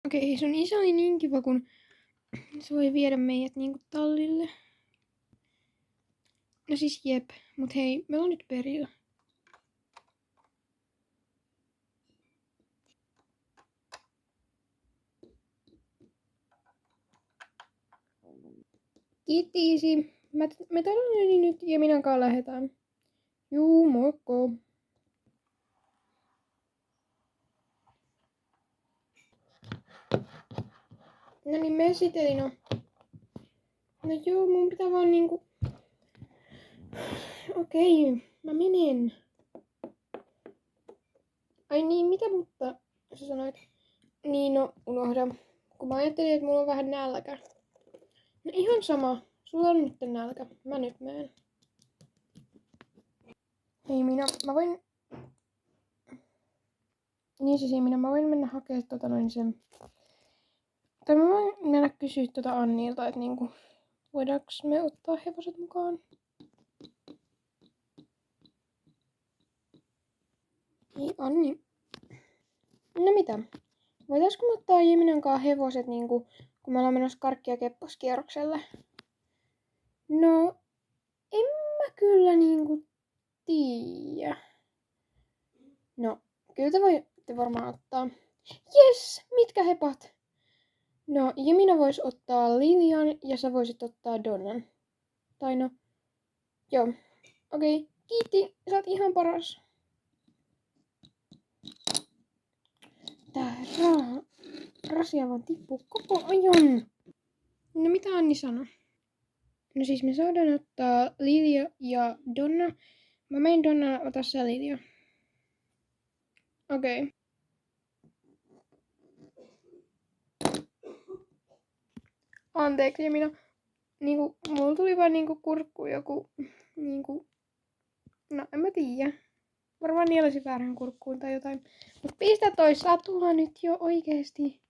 Okei, sun isä oli niin kiva, kun se voi viedä meidät niinku tallille. No siis jep, mut hei, meillä on nyt perillä. Kiitti. Me todella nyt ja minä kanssa lähdetään. Juu, moikko. No niin, me sitten Elina. No joo, mun pitää vaan niinku... Okei, mä menen. Ai niin, mitä mutta sä sanoit? Niin no, unohda. Kun mä ajattelin, että mulla on vähän nälkä. No ihan sama. Sulla on nyt nälkä. Mä nyt menen. Hei mä voin... Niin siis mä voin mennä hakemaan sen... Tai mä voin mennä kysyä Annilta, että niinku... Voidaanko me ottaa hevoset mukaan? Ei Anni. No mitä? Voitaisko me ottaa Jeminan kanssa hevoset niinku... Kun me ollaan menossa karkki- ja kepposkierrokselle? No... En mä kyllä niinku... tiiä. No... Kyllä te voitte varmaan ottaa. Jes! Mitkä hepat? No, Jemina vois ottaa Lilian ja sä voisit ottaa Donnan. Tai no, joo. Okei, kiitti. Sä oot ihan paras. Tää rasia vaan tippuu koko ajan. No mitä Anni sanoi? No siis me saadaan ottaa Lilia ja Donna. Mä menen Donna, ota sä Lilia. Okei. Anteeksi Jemina. Niinku, mulla tuli vaan niinku kurkkuun joku niinku... No en mä tiedä. Varmaan nielasin väärän kurkkuun tai jotain. Mut pistä toi satua nyt jo oikeesti.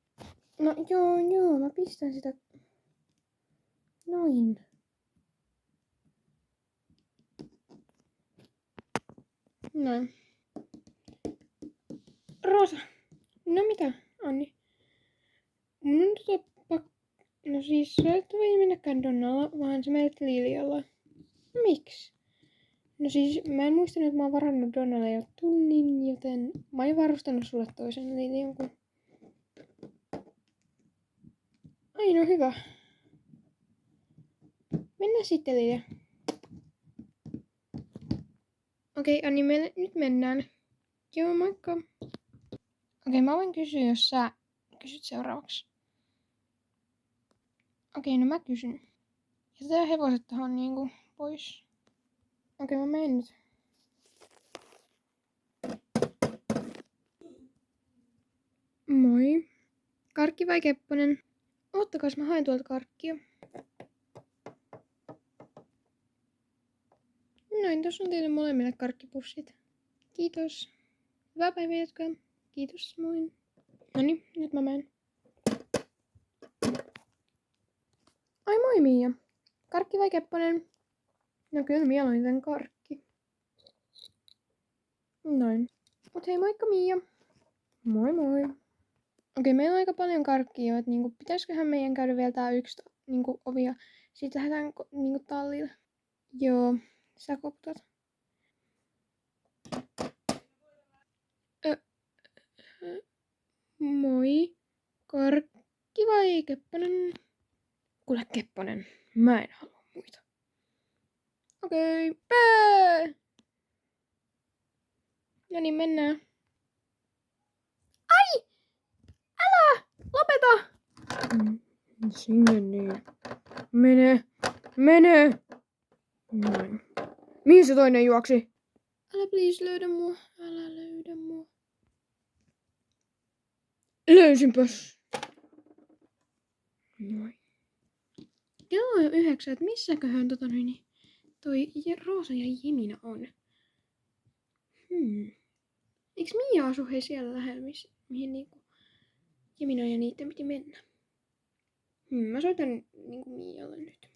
No joo, mä pistän sitä. Noin. Noin. Rosa. No mitä, Anni? Mun on No siis sä et voi mennäkään Donnalla, vaan sä menet Lilialla. Miksi? No siis mä en muistanut, että mä oon varannut Donnalle jo tunnin, joten mä oon varustanut sulle toisen Lilian kun... Ai no hyvä. Mennään sitten Lilia. Okei, Anni, nyt mennään. Joo, moikka. Okei, mä voin kysyä, jos sä kysyt seuraavaksi. Okei, no mä kysyn. Jätetään hevoset tähän niinku pois. Okei, mä menen nyt. Moi. Karkki vai Kepponen? Oottakas, mä haen tuolta karkkia. Noin, tossa on teille molemmille karkkipussit. Kiitos. Hyvää päivänjatkoa. Kiitos, moi. Noniin, nyt mä menen. Ai moi Miia. Karkki vai Kepponen? No kyllä mieluiten karkki. Noin. Mut hei moikka Miia. Moi moi. Okei, meillä on aika paljon karkkia, että niinku, pitäisiköhän meidän käydä vielä tää yksi niinku, ovi ja sit lähdetään niinku, tallille. Joo, sä koputat. Moi. Karkki vai Kepponen? Kuule Kepponen, mä en halua muita. Okei, pää! No niin, mennään. Ai! Älä! Lopeta! Sinne niin. Mene! Noin. Mihin se toinen juoksi? Älä please löydä mua. Älä löydä mua. Löysinpäs. Noin. Kello on jo 9, et missäköhän toi Roosa ja Jemina on? Eiks Mia asu hei siellä lähellä, mihin niinku Jemina ja niitten piti mennä? Mä soitan niinku Mialle nyt.